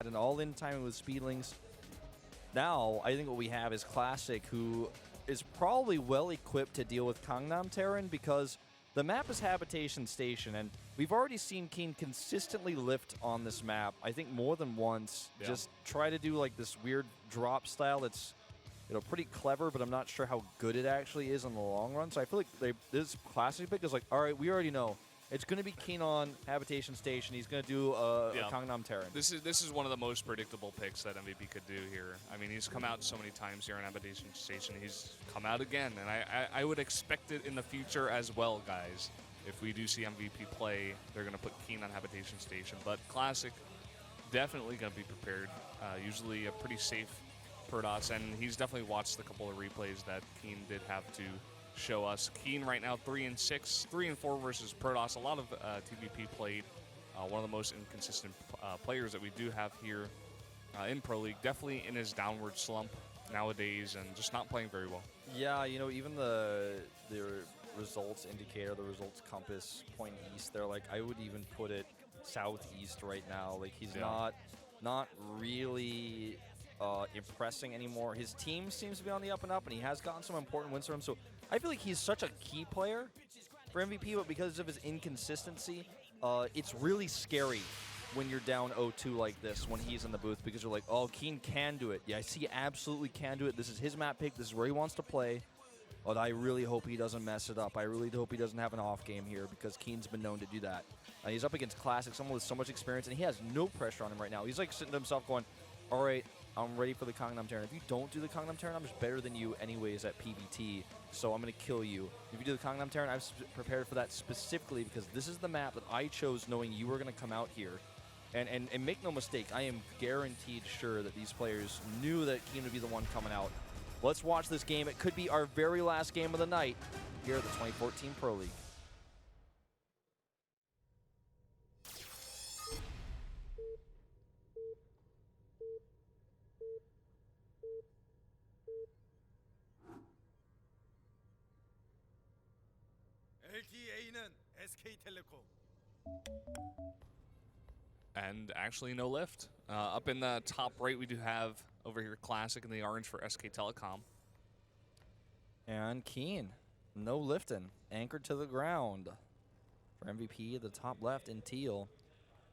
At an all-in timing with Speedlings. Now, I think what we have is Classic, who is probably well-equipped to deal with Gangnam Terran because the map is Habitation Station, and we've already seen KeeN consistently lift on this map, I think more than once. Yeah. Just try to do like this weird drop style that's pretty clever, but I'm not sure how good it actually is in the long run. So I feel like this Classic pick is like, all right, we already know. It's going to be KeeN on Habitation Station. He's going to do a Gangnam Terran. This is one of the most predictable picks that MVP could do here. I mean, he's come out so many times here on Habitation Station. He's come out again, and I would expect it in the future as well, guys. If we do see MVP play, they're going to put KeeN on Habitation Station. But Classic, definitely going to be prepared. Usually a pretty safe Protoss, and he's definitely watched a couple of replays that KeeN did have to show us. KeeN right now 3-6, 3-4 versus Protoss. A lot of TVP played. One of the most inconsistent players that we do have here in Pro League. Definitely in his downward slump nowadays and just not playing very well. Yeah, even the results indicator, the results compass point east there, like I would even put it southeast right now. Like he's not really impressing anymore. His team seems to be on the up and up, and he has gotten some important wins from him. So I feel like he's such a key player for MVP, but because of his inconsistency, it's really scary when you're down 0-2 like this when he's in the booth, because you're like, oh, KeeN can do it. Yeah, I see he absolutely can do it. This is his map pick. This is where he wants to play. But I really hope he doesn't mess it up. I really hope he doesn't have an off game here, because KeeN's been known to do that. He's up against Classic, someone with so much experience, and he has no pressure on him right now. He's like sitting to himself going, all right, I'm ready for the Gangnam Terran. If you don't do the Gangnam Terran, I'm just better than you anyways at PBT, so I'm going to kill you. If you do the Gangnam Terran, I'm prepared for that specifically because this is the map that I chose knowing you were going to come out here. And make no mistake, I am guaranteed sure that these players knew that KeeN would be the one coming out. Let's watch this game. It could be our very last game of the night here at the 2014 Pro League. LTA는 SK텔레콤. And actually no lift. Up in the top right, we do have over here Classic in the orange for SK Telecom. And KeeN, no lifting, anchored to the ground. For MVP, the top left in teal.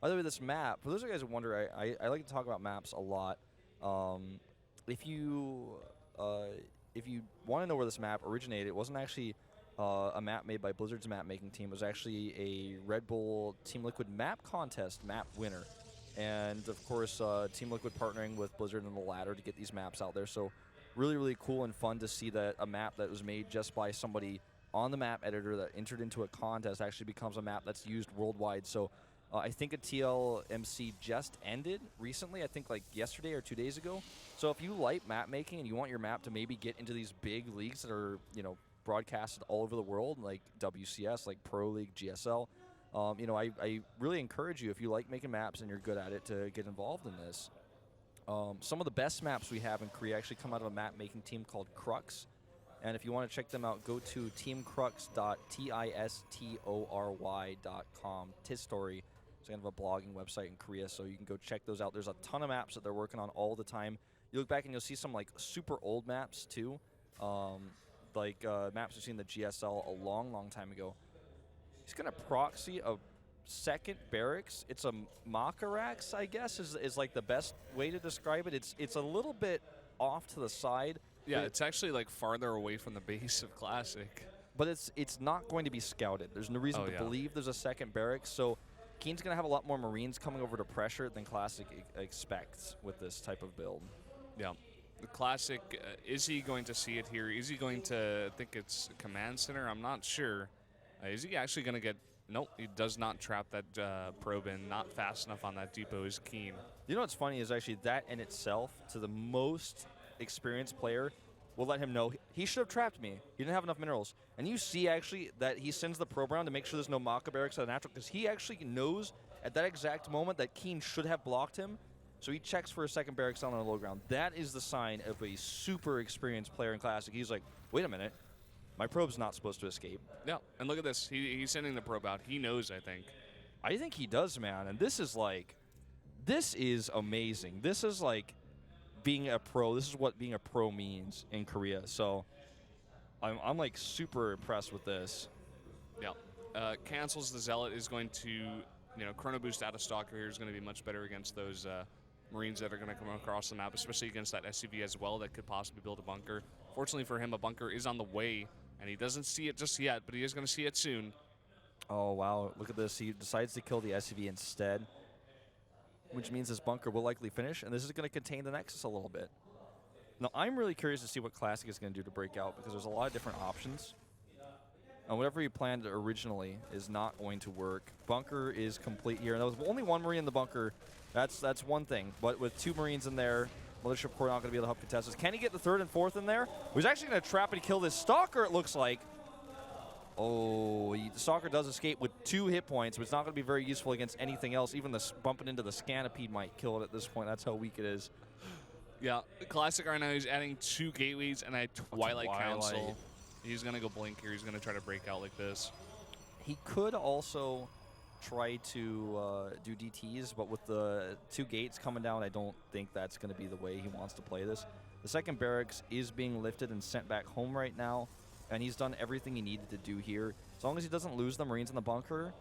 By the way, this map, for those of you guys who wonder, I like to talk about maps a lot. If you want to know where this map originated, it wasn't actually a map made by Blizzard's map-making team. It was actually a Red Bull Team Liquid map contest map winner. And, of course, Team Liquid partnering with Blizzard and the ladder to get these maps out there. So really, really cool and fun to see that a map that was made just by somebody on the map editor that entered into a contest actually becomes a map that's used worldwide. So I think a TLMC just ended recently, I think like yesterday or 2 days ago. So if you like map making and you want your map to maybe get into these big leagues that are, broadcasted all over the world, like WCS, like Pro League, GSL, I really encourage you, if you like making maps and you're good at it, to get involved in this. Some of the best maps we have in Korea actually come out of a map-making team called Crux. And if you want to check them out, go to teamcrux.tistory.com. Tistory. It's kind of a blogging website in Korea, so you can go check those out. There's a ton of maps that they're working on all the time. You look back and you'll see some like super old maps too. Maps we've seen in the GSL a long, long time ago. He's going to proxy a second barracks. It's a Makarax, I guess, is like the best way to describe it. It's a little bit off to the side. Yeah, it's actually like farther away from the base of Classic. But it's not going to be scouted. There's no reason to believe there's a second barracks. So KeeN's going to have a lot more Marines coming over to pressure than Classic expects with this type of build. Yeah. The Classic, is he going to see it here? Is he going to think it's a command center? I'm not sure. Is he actually going to get... Nope, he does not trap that probe in. Not fast enough on that depot is KeeN. You know what's funny is actually that in itself, to the most experienced player, will let him know he should have trapped me. He didn't have enough minerals. And you see actually that he sends the probe around to make sure there's no Maka barracks at a natural, because he actually knows at that exact moment that KeeN should have blocked him. So he checks for a second barracks on the low ground. That is the sign of a super experienced player in Classic. He's like, wait a minute, my probe's not supposed to escape. Yeah, and look at this. He's sending the probe out. He knows, I think. I think he does, man. And this is like, This is amazing. This is like being a pro. This is what being a pro means in Korea. So I'm like super impressed with this. Yeah. Cancels the Zealot is going to, Chrono Boost out of Stalker here is going to be much better against those Marines that are going to come across the map, especially against that SCV as well that could possibly build a bunker. Fortunately for him, a bunker is on the way, and he doesn't see it just yet, but he is going to see it soon. Oh, wow. Look at this. He decides to kill the SCV instead, which means this bunker will likely finish, and this is going to contain the Nexus a little bit. Now, I'm really curious to see what Classic is going to do to break out, because there's a lot of different options. And whatever he planned originally is not going to work. Bunker is complete here. And there was only one Marine in the bunker. That's one thing. But with 2 Marines in there, Mothership Core not going to be able to help contest this. Can he get the 3rd and 4th in there? He's actually going to trap and kill this Stalker, it looks like. Oh, the Stalker does escape with 2 hit points, but it's not going to be very useful against anything else. Even the bumping into the Scanapede might kill it at this point. That's how weak it is. Yeah, Classic right now, he's adding 2 gateways and a Twilight Council. He's going to go blink here. He's going to try to break out like this. He could also try to do DTs, but with the 2 gates coming down, I don't think that's going to be the way he wants to play this. The second barracks is being lifted and sent back home right now, and he's done everything he needed to do here. As long as he doesn't lose the Marines in the bunker,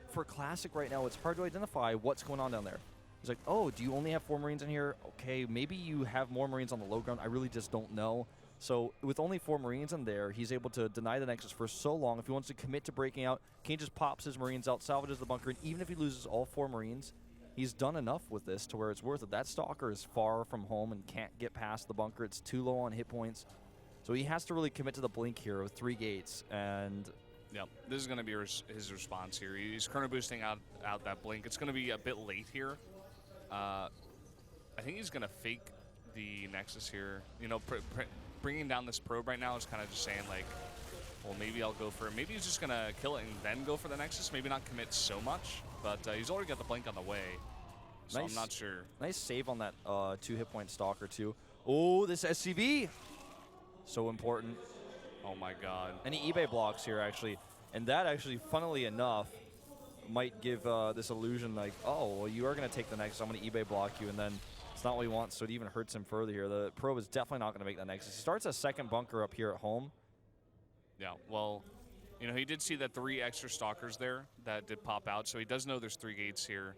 for Classic right now, it's hard to identify what's going on down there. He's like, oh, do you only have 4 Marines in here? Okay, maybe you have more Marines on the low ground. I really just don't know. So with only 4 Marines in there, he's able to deny the Nexus for so long. If he wants to commit to breaking out, KeeN just pops his Marines out, salvages the bunker, and even if he loses all 4 Marines, he's done enough with this to where it's worth it. That Stalker is far from home and can't get past the bunker. It's too low on hit points. So he has to really commit to the blink here with 3 gates. And yep, this is going to be his response here. He's Chrono Boosting out that blink. It's going to be a bit late here. I think he's going to fake the Nexus here. Bringing down this probe right now is kind of just saying, like, well, maybe I'll go for it. Maybe he's just going to kill it and then go for the Nexus. Maybe not commit so much, but he's already got the blink on the way, so nice, I'm not sure. Nice save on that 2 hit point Stalker, too. Oh, this SCV! So important. Oh, my God. Any eBay blocks here, actually. And that actually, funnily enough, might give this illusion, like, oh, well, you are going to take the Nexus. I'm going to eBay block you, and then it's not what he wants, so it even hurts him further here. The probe is definitely not going to make that Nexus. He starts a second bunker up here at home. Yeah, well, he did see that 3 extra Stalkers there that did pop out, so he does know there's 3 gates here.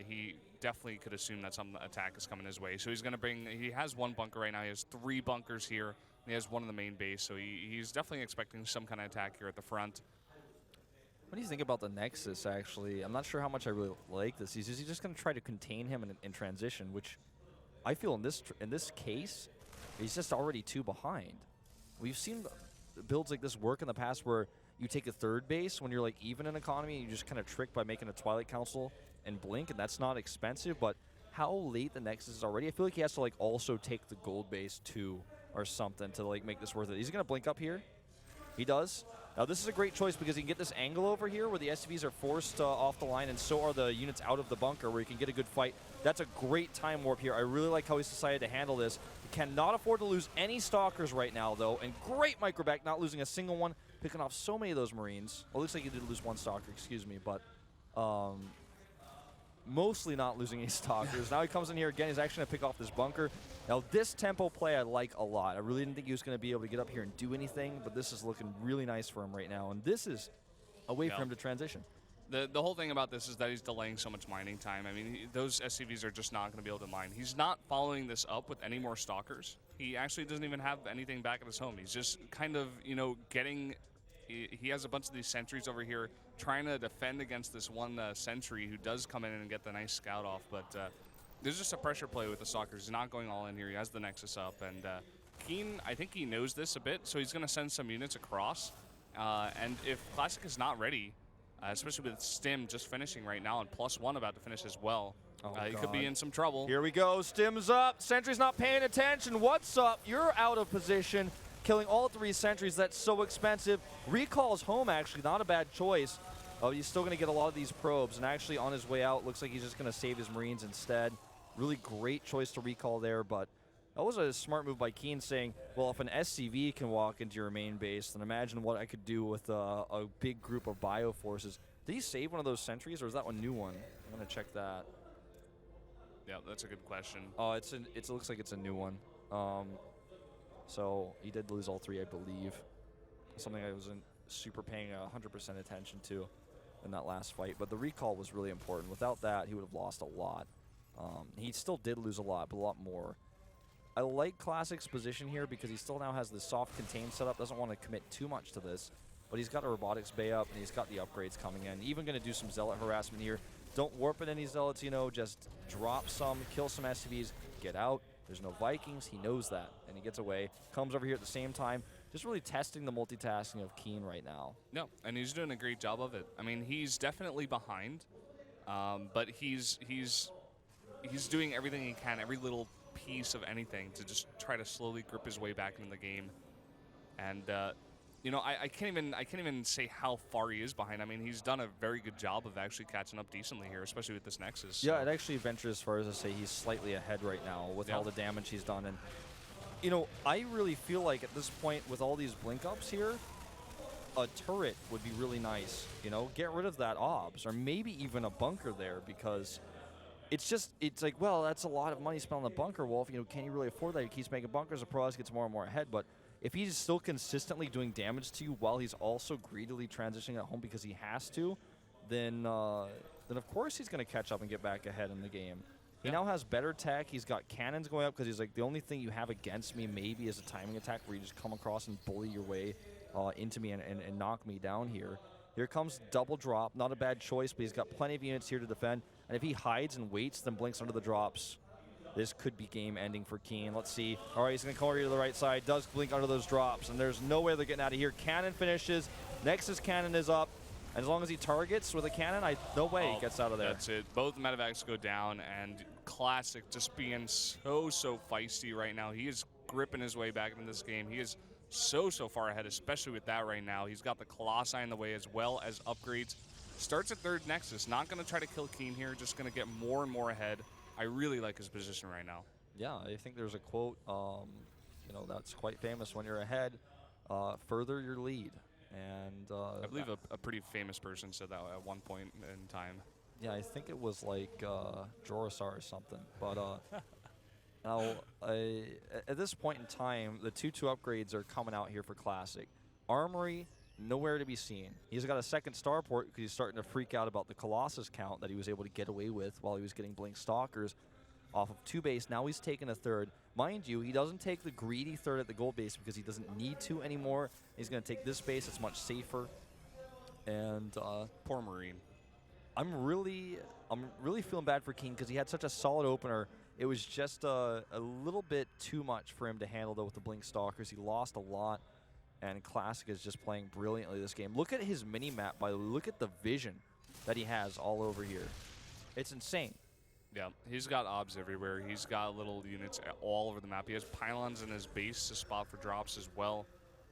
He definitely could assume that some attack is coming his way. So he's going to bring, he has 1 bunker right now. He has 3 bunkers here. And he has 1 in the main base, so he's definitely expecting some kind of attack here at the front. What do you think about the Nexus, actually? I'm not sure how much I really like this. He's just going to try to contain him in transition, which I feel in this case, he's just already 2 behind. We've seen builds like this work in the past where you take a 3rd base when you're like even in economy, and you just kind of trick by making a Twilight Council and blink, and that's not expensive, but how late the Nexus is already, I feel like he has to like also take the gold base too or something to like make this worth it. He's going to blink up here. He does. Now, this is a great choice because he can get this angle over here where the SCVs are forced off the line, and so are the units out of the bunker where he can get a good fight. That's a great time warp here. I really like how he's decided to handle this. He cannot afford to lose any Stalkers right now, though, and great microback, not losing a single one, picking off so many of those Marines. Well, it looks like he did lose 1 Stalker, excuse me, but mostly not losing any Stalkers. Now he comes in here again. He's actually going to pick off this bunker. Now, this tempo play I like a lot. I really didn't think he was going to be able to get up here and do anything, but this is looking really nice for him right now, and this is a way for him to transition. The whole thing about this is that he's delaying so much mining time. I mean, those SCVs are just not going to be able to mine. He's not following this up with any more Stalkers. He actually doesn't even have anything back at his home. He's just kind of, getting... He has a bunch of these sentries over here trying to defend against this 1 sentry who does come in and get the nice scout off, but there's just a pressure play with the Stalkers. He's not going all in here. He has the Nexus up, and KeeN, I think he knows this a bit, so he's going to send some units across, and if Classic is not ready, especially with Stim just finishing right now and +1 about to finish as well, he could be in some trouble. Here we go. Stim's up. Sentry's not paying attention. What's up? You're out of position. Killing all 3 sentries, that's so expensive. Recalls home, actually, not a bad choice. Oh, he's still going to get a lot of these probes, and actually on his way out, looks like he's just going to save his Marines instead. Really great choice to recall there, but that was a smart move by KeeN, saying, well, if an SCV can walk into your main base, then imagine what I could do with a big group of Bioforces. Did he save one of those sentries, or is that one new one? I'm going to check that. Yeah, that's a good question. It looks like it's a new one. So he did lose all 3, I believe. Something I wasn't super paying 100% attention to in that last fight. But the recall was really important. Without that, he would have lost a lot. He still did lose a lot, but a lot more. I like Classic's position here because he still now has the soft contain setup. Doesn't want to commit too much to this. But he's got a robotics bay up, and he's got the upgrades coming in. Even going to do some zealot harassment here. Don't warp at any zealots, you know. Just drop some, kill some SCVs, get out. There's no Vikings. He knows that, and he gets away. Comes over here at the same time. Just really testing the multitasking of KeeN right now. No, and he's doing a great job of it. I mean, he's definitely behind, but he's doing everything he can, every little piece of anything to just try to slowly grip his way back into the game. And you know, I can't even say how far he is behind. I mean, he's done a very good job of actually catching up decently here, especially with this Nexus. Yeah, it actually ventures as far as to say he's slightly ahead right now with all the damage he's done. And you know, I really feel like at this point with all these blink ups here, a turret would be really nice. You know, get rid of that obs or maybe even a bunker there because it's like, well, that's a lot of money spent on the bunker, Wolf. You know, can you really afford that? He keeps making bunkers, the Proleague gets more and more ahead. But if he's still consistently doing damage to you while he's also greedily transitioning at home because he has to, then of course he's going to catch up and get back ahead in the game. He now has better tech. He's got cannons going up because he's like, the only thing you have against me maybe is a timing attack where you just come across and bully your way into me and knock me down here. Here comes double drop. Not a bad choice, but he's got plenty of units here to defend. And if he hides and waits, then blinks under the drops, this could be game ending for KeeN. Let's see. All right, he's going to come over here to the right side. Does blink under those drops, and there's no way they're getting out of here. Cannon finishes. Nexus cannon is up. And as long as he targets with a cannon, no way he gets out of there. That's it. Both medevacs go down, and Classic just being so feisty right now. He is gripping his way back into this game. He is so far ahead, especially with that right now. He's got the Colossi in the way as well as upgrades. Starts at third Nexus. Not going to try to kill KeeN here. Just going to get more and more ahead. I really like his position right now. Yeah, I think there's a quote, you know, that's quite famous. When you're ahead, further your lead. And I believe a pretty famous person said that at one point in time. Yeah, I think it was like Jorasar or something. But now, at this point in time, the 2-2 upgrades are coming out here for Classic. Armory, nowhere to be seen. He's got a second starport because he's starting to freak out about the Colossus count that he was able to get away with while he was getting Blink Stalkers off of 2 base. Now he's taking a third. Mind you, he doesn't take the greedy third at the gold base because he doesn't need to anymore. He's going to take this base. It's much safer. And poor Marine. I'm really feeling bad for KeeN because he had such a solid opener. It was just a little bit too much for him to handle, though, with the Blink Stalkers. He lost a lot, and Classic is just playing brilliantly this game. Look at his mini-map, by the way. Look at the vision that he has all over here. It's insane. Yeah, he's got obs everywhere. He's got little units all over the map. He has pylons in his base to spot for drops as well.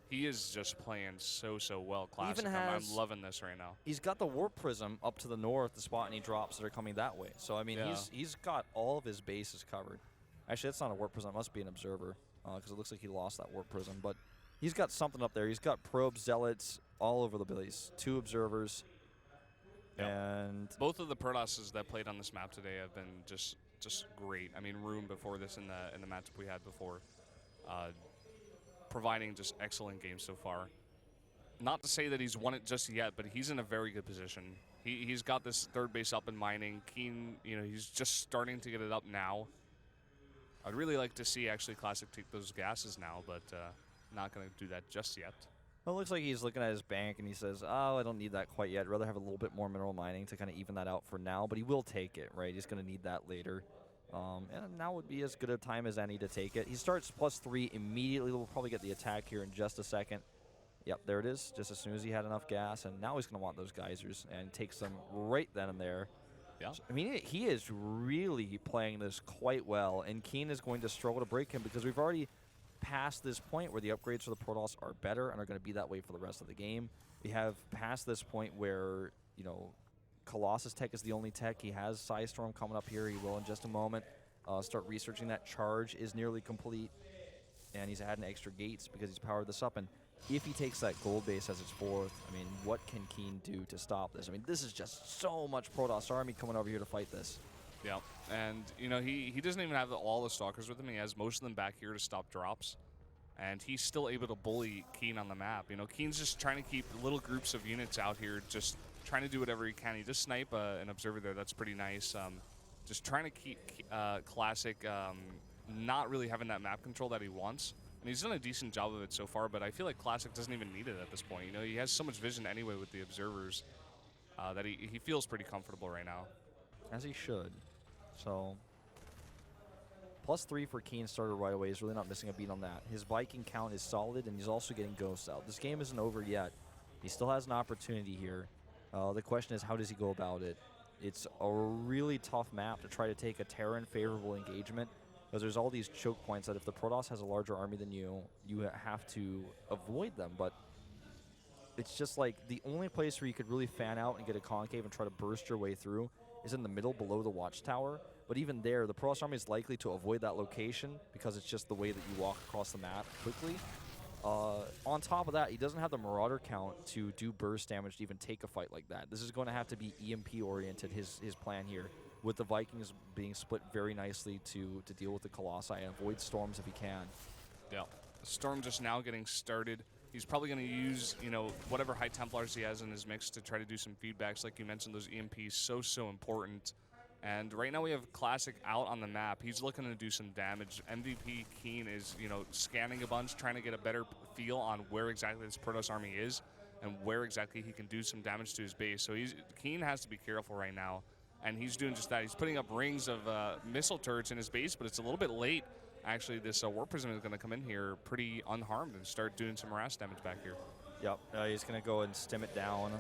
He is just playing so well. Classic. I'm loving this right now. He's got the Warp Prism up to the north, the spot any drops that are coming that way. So, I mean, he's got all of his bases covered. Actually, that's not a Warp Prism. It must be an Observer because it looks like he lost that Warp Prism. But he's got something up there. He's got probes, zealots all over the base. 2 observers. Yep. And both of the Protosses that played on this map today have been just great. I mean, Room before this in the matchup we had before, providing just excellent games so far. Not to say that he's won it just yet, but he's in a very good position. He's got this third base up in mining. KeeN, you know, he's just starting to get it up now. I'd really like to see actually Classic take those gases now, but not going to do that just yet. Well, it looks like he's looking at his bank and he says, oh, I don't need that quite yet. I'd rather have a little bit more mineral mining to kind of even that out for now, but he will take it, right? He's going to need that later. And now would be as good a time as any to take it. He starts +3 immediately. We'll probably get the attack here in just a second. Yep, there it is, just as soon as he had enough gas. And now he's going to want those geysers and takes them right then and there. Yeah. So, I mean, he is really playing this quite well, and KeeN is going to struggle to break him because we've already past this point where the upgrades for the Protoss are better and are going to be that way for the rest of the game. We have passed this point where, you know, Colossus tech is the only tech. He has Psystorm coming up here. He will in just a moment. Start researching that. Charge is nearly complete, and he's adding extra gates because he's powered this up. And if he takes that gold base as his 4th, I mean, what can KeeN do to stop this? I mean, this is just so much Protoss army coming over here to fight this. Yeah, and you know he doesn't even have all the stalkers with him. He has most of them back here to stop drops, and he's still able to bully KeeN on the map. You know, KeeN's just trying to keep little groups of units out here, just trying to do whatever he can. He just snipe an observer there. That's pretty nice. Just trying to keep Classic not really having that map control that he wants. And he's done a decent job of it so far, but I feel like Classic doesn't even need it at this point. You know, he has so much vision anyway with the observers that he feels pretty comfortable right now. As he should. So, +3 for KeeN started right away. He's really not missing a beat on that. His Viking count is solid, and he's also getting ghosts out. This game isn't over yet. He still has an opportunity here. The question is, how does he go about it? It's a really tough map to try to take a Terran favorable engagement, because there's all these choke points that if the Protoss has a larger army than you, you have to avoid them. But it's just like the only place where you could really fan out and get a concave and try to burst your way through is in the middle below the watchtower. But even there, the Protoss army is likely to avoid that location because it's just the way that you walk across the map quickly. On top of that, he doesn't have the Marauder count to do burst damage to even take a fight like that. This is going to have to be EMP-oriented, his plan here, with the Vikings being split very nicely to deal with the Colossi and avoid storms if he can. Yeah, Storm just now getting started. He's probably going to use, you know, whatever High Templars he has in his mix to try to do some feedbacks. Like you mentioned, those EMPs, so important. And right now we have Classic out on the map. He's looking to do some damage. MVP KeeN is, you know, scanning a bunch, trying to get a better feel on where exactly this Protoss army is and where exactly he can do some damage to his base. So KeeN has to be careful right now, and he's doing just that. He's putting up rings of missile turrets in his base, but it's a little bit late. Actually, this Warp Prism is going to come in here pretty unharmed and start doing some harass damage back here. Yep, he's going to go and stim it down.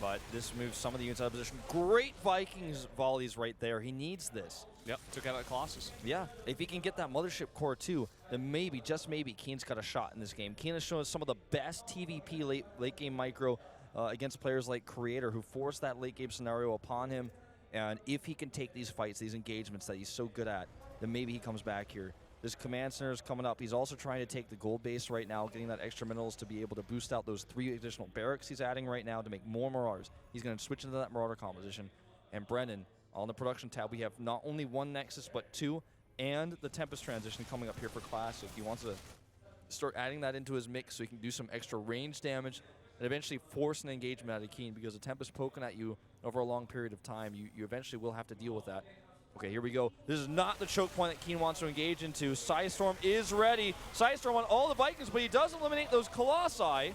But this moves some of the units out of position. Great Vikings volleys right there. He needs this. Yep, took out that Colossus. Yeah, if he can get that Mothership Core too, then maybe, just maybe, KeeN's got a shot in this game. KeeN has shown us some of the best TVP late game micro against players like Creator, who forced that late game scenario upon him. And if he can take these fights, these engagements that he's so good at, then maybe he comes back here. This Command Center is coming up. He's also trying to take the gold base right now, getting that extra minerals to be able to boost out those 3 additional barracks he's adding right now to make more Marauders. He's going to switch into that Marauder composition. And Brennan, on the production tab, we have not only 1 Nexus, but 2, and the Tempest transition coming up here for Classic. He wants to start adding that into his mix so he can do some extra range damage and eventually force an engagement out of KeeN, because a Tempest poking at you over a long period of time, you eventually will have to deal with that. Okay, here we go. This is not the choke point that KeeN wants to engage into. Psystorm is ready. Psystorm on all the Vikings, but he does eliminate those Colossi.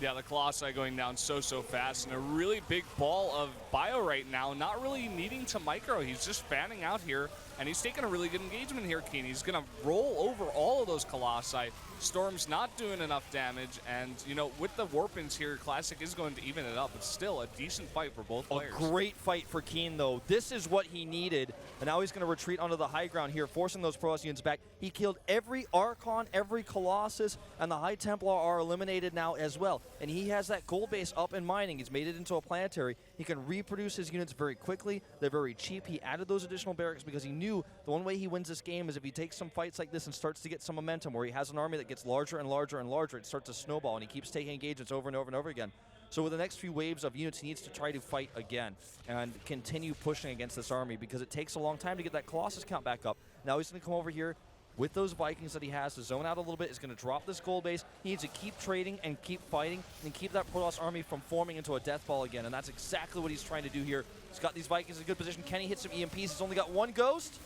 Yeah, the Colossi going down so fast, and a really big ball of bio right now, not really needing to micro. He's just fanning out here, and he's taking a really good engagement here, KeeN. He's going to roll over all of those Colossi. Storm's not doing enough damage, and, you know, with the Warpins here, Classic is going to even it up. It's still a decent fight for both players. A great fight for KeeN, though. This is what he needed, and now he's going to retreat onto the high ground here, forcing those Protoss units back. He killed every Archon, every Colossus, and the High Templar are eliminated now as well. And he has that gold base up and mining. He's made it into a planetary. He can reproduce his units very quickly. They're very cheap. He added those additional barracks because he knew the one way he wins this game is if he takes some fights like this and starts to get some momentum, where he has an army that gets larger and larger and larger. It starts to snowball, and he keeps taking engagements over and over and over again. So with the next few waves of units, he needs to try to fight again and continue pushing against this army, because it takes a long time to get that Colossus count back up. Now he's going to come over here with those Vikings that he has to zone out a little bit. Is going to drop this gold base. He needs to keep trading and keep fighting and keep that Protoss army from forming into a death ball again, and that's exactly what he's trying to do here. He's got these Vikings in a good position. Can he hit some EMPs? He's only got 1 ghost.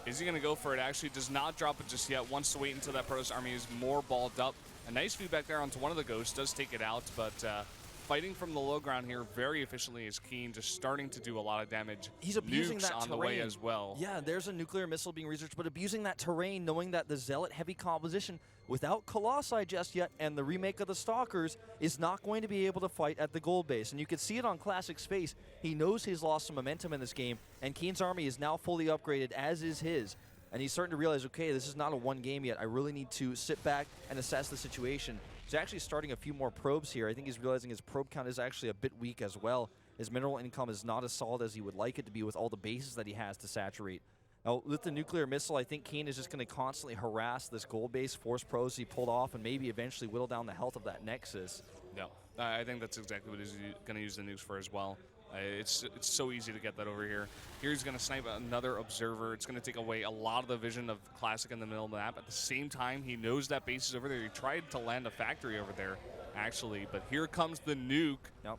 Is he going to go for it? Actually does not drop it just yet. Wants to wait until that Protoss army is more balled up. A nice feedback there onto one of the ghosts. Does take it out, but fighting from the low ground here very efficiently is KeeN, just starting to do a lot of damage. He's abusing Nukes that on terrain. The way as well. Yeah, there's a nuclear missile being researched, but abusing that terrain, knowing that the Zealot heavy composition without Colossi just yet and the remake of the Stalkers is not going to be able to fight at the gold base. And you can see it on Classic's face. He knows he's lost some momentum in this game, and KeeN's army is now fully upgraded, as is his. And he's starting to realize, okay, this is not a 1 game yet. I really need to sit back and assess the situation. He's actually starting a few more probes here. I think he's realizing his probe count is actually a bit weak as well. His mineral income is not as solid as he would like it to be with all the bases that he has to saturate. Now, with the nuclear missile, I think KeeN is just going to constantly harass this gold base, force probes he pulled off, and maybe eventually whittle down the health of that Nexus. No, I think that's exactly what he's going to use the nukes for as well. It's so easy to get that over here. Here he's going to snipe another observer. It's going to take away a lot of the vision of Classic in the middle of the map. At the same time, he knows that base is over there. He tried to land a factory over there, actually, but here comes the nuke. Yep,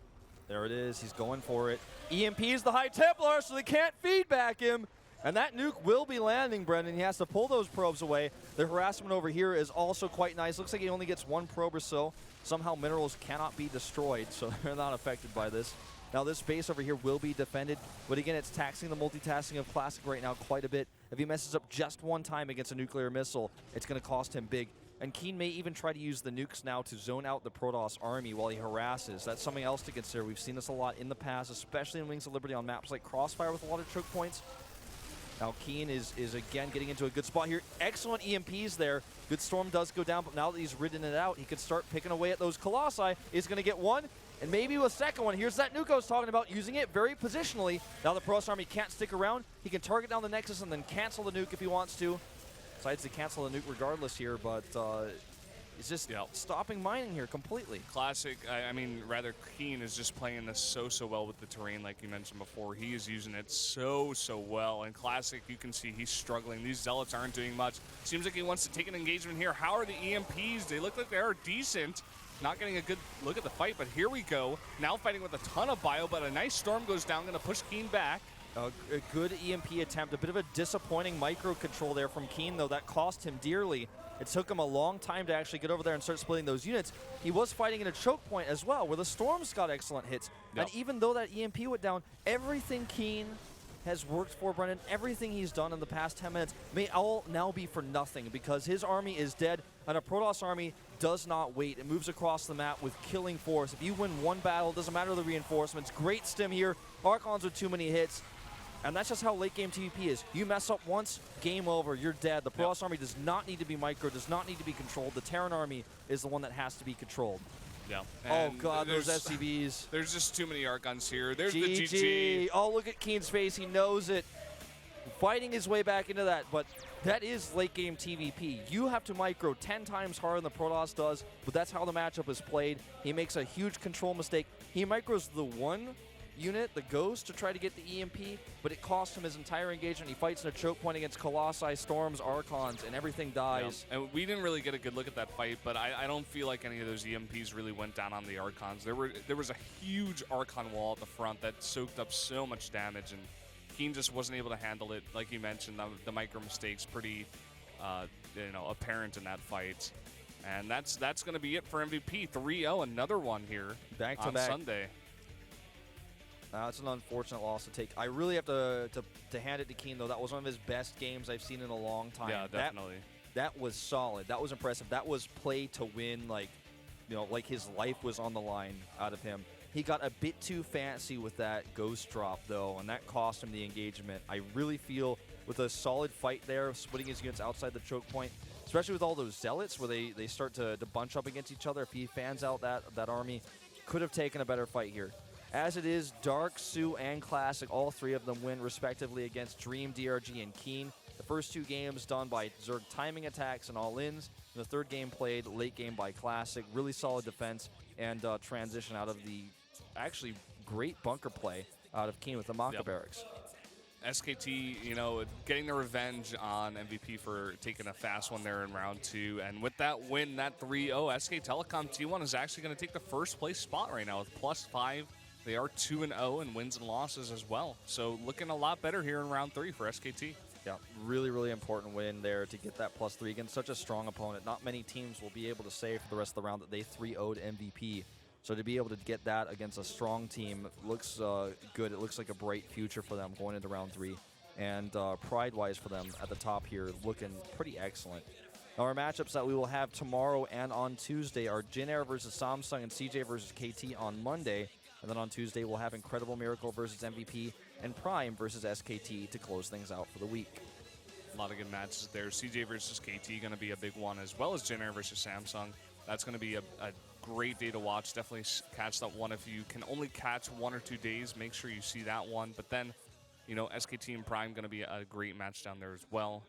there it is. He's going for it. EMP is the High Templar, so they can't feedback him. And that nuke will be landing, Brendan. He has to pull those probes away. The harassment over here is also quite nice. Looks like he only gets one probe or so. Somehow minerals cannot be destroyed, so they're not affected by this. Now this base over here will be defended, but again, it's taxing the multitasking of Classic right now quite a bit. If he messes up just one time against a nuclear missile, it's going to cost him big. And KeeN may even try to use the nukes now to zone out the Protoss army while he harasses. That's something else to consider. We've seen this a lot in the past, especially in Wings of Liberty on maps like Crossfire with a lot of choke points. Now KeeN is again getting into a good spot here. Excellent EMPs there. Good Storm does go down, but now that he's ridden it out, he can start picking away at those Colossi. He's going to get one, and maybe a second one. Here's that nuke I was talking about, using it very positionally. Now the Protoss army can't stick around. He can target down the Nexus and then cancel the nuke if he wants to. Decides to cancel the nuke regardless here, but it's just stopping mining here completely. Classic, I mean, rather KeeN is just playing this so well with the terrain, like you mentioned before. He is using it so well. And Classic, you can see he's struggling. These Zealots aren't doing much. Seems like he wants to take an engagement here. How are the EMPs? They look like they are decent. Not getting a good look at the fight, but here we go. Now fighting with a ton of bio, but a nice Storm goes down, going to push KeeN back. A good EMP attempt. A bit of a disappointing micro control there from KeeN, though. That cost him dearly. It took him a long time to actually get over there and start splitting those units. He was fighting in a choke point as well, where the Storms got excellent hits. Yep. And even though that EMP went down, everything KeeN has worked for, Brendan, everything he's done in the past 10 minutes may all now be for nothing, because his army is dead, and a Protoss army does not wait. It moves across the map with killing force. If you win one battle, it doesn't matter the reinforcements. Great stim here. Archons with too many hits. And that's just how late game TVP is. You mess up once, game over, you're dead. The Protoss army does not need to be micro, does not need to be controlled. The Terran army is the one that has to be controlled. Yeah. Oh god, those SCVs. There's just too many Archons here. There's GG. the GG. Oh, look at KeeN's face, he knows it. Fighting his way back into that, but that is late game TVP. You have to micro 10 times harder than the Protoss does, but that's how the matchup is played. He makes a huge control mistake. He micros the one unit, the Ghost, to try to get the EMP, but it cost him his entire engagement. He fights in a choke point against Colossi, Storms, Archons, and everything dies. Yeah. And we didn't really get a good look at that fight, but I don't feel like any of those EMPs really went down on the Archons. There was a huge Archon wall at the front that soaked up so much damage, and KeeN just wasn't able to handle it. Like you mentioned, the micro mistakes pretty apparent in that fight. And that's going to be it for MVP. 3-0, another one here back to on back. Sunday. It's an unfortunate loss to take. I really have to hand it to KeeN, though. That was one of his best games I've seen in a long time. Yeah, definitely. That was solid. That was impressive. That was play to win, like his life was on the line out of him. He got a bit too fancy with that Ghost drop, though, and that cost him the engagement. I really feel with a solid fight there, splitting his units outside the choke point, especially with all those Zealots where they start to bunch up against each other. If he fans out that army, could have taken a better fight here. As it is, Dark, Sue, and Classic, all three of them win respectively against Dream, DRG, and KeeN. The first two games done by Zerg timing attacks and all-ins. The third game played late game by Classic. Really solid defense and transition out of the actually great bunker play out of KeeN with the Maka barracks. SKT, getting the revenge on MVP for taking a fast one there in round 2. And with that win, that 3-0, SK Telecom T1 is actually going to take the first place spot right now with +5. They are 2-0 in wins and losses as well. So looking a lot better here in round 3 for SKT. Yeah, really important win there to get that +3 against such a strong opponent. Not many teams will be able to say for the rest of the round that they 3-0'd MVP. So to be able to get that against a strong team looks good. It looks like a bright future for them going into round 3. And pride-wise for them at the top here, looking pretty excellent. Now our matchups that we will have tomorrow and on Tuesday are Jin Air versus Samsung and CJ versus KT on Monday. And then on Tuesday, we'll have Incredible Miracle versus MVP and Prime versus SKT to close things out for the week. A lot of good matches there. CJ versus KT going to be a big one, as well as Jin Air versus Samsung. That's going to be a great day to watch. Definitely catch that one. If you can only catch 1 or 2 days, make sure you see that one. But then, SKT and Prime going to be a great match down there as well.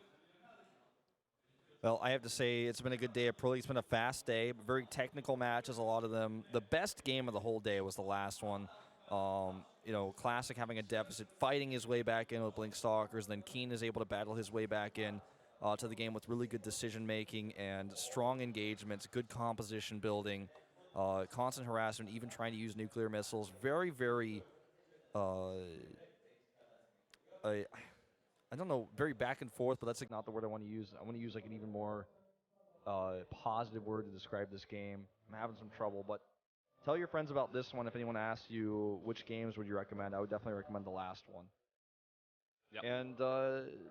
Well, I have to say it's been a good day of Proleague. It's been a fast day, very technical matches, a lot of them. The best game of the whole day was the last one. Classic having a deficit, fighting his way back in with Blink Stalkers. Then KeeN is able to battle his way back in to the game with really good decision making and strong engagements, good composition building, constant harassment, even trying to use nuclear missiles. Very, very, I don't know, very back and forth, but that's like not the word I want to use. I want to use like an even more positive word to describe this game. I'm having some trouble, but tell your friends about this one. If anyone asks you which games would you recommend, I would definitely recommend the last one. Yep. And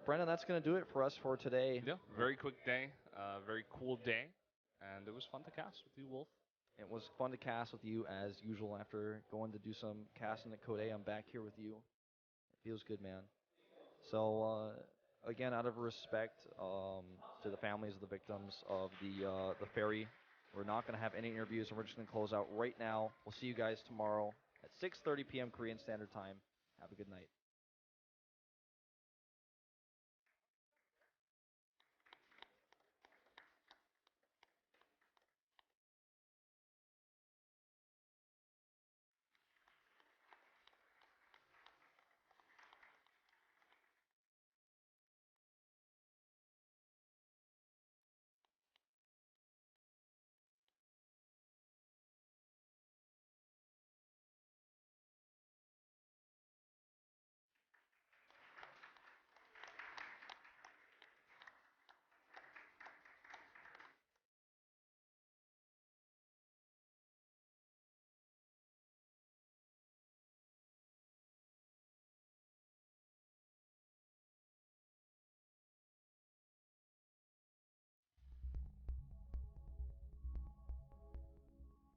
Brendan, that's going to do it for us for today. Yeah, very quick day, very cool day, and it was fun to cast with you, Wolf. It was fun to cast with you as usual. After going to do some casting at Code A, I'm back here with you. It feels good, man. So again, out of respect to the families of the victims of the ferry, we're not going to have any interviews, and we're just going to close out right now. We'll see you guys tomorrow at 6:30 p.m. Korean Standard Time. Have a good night.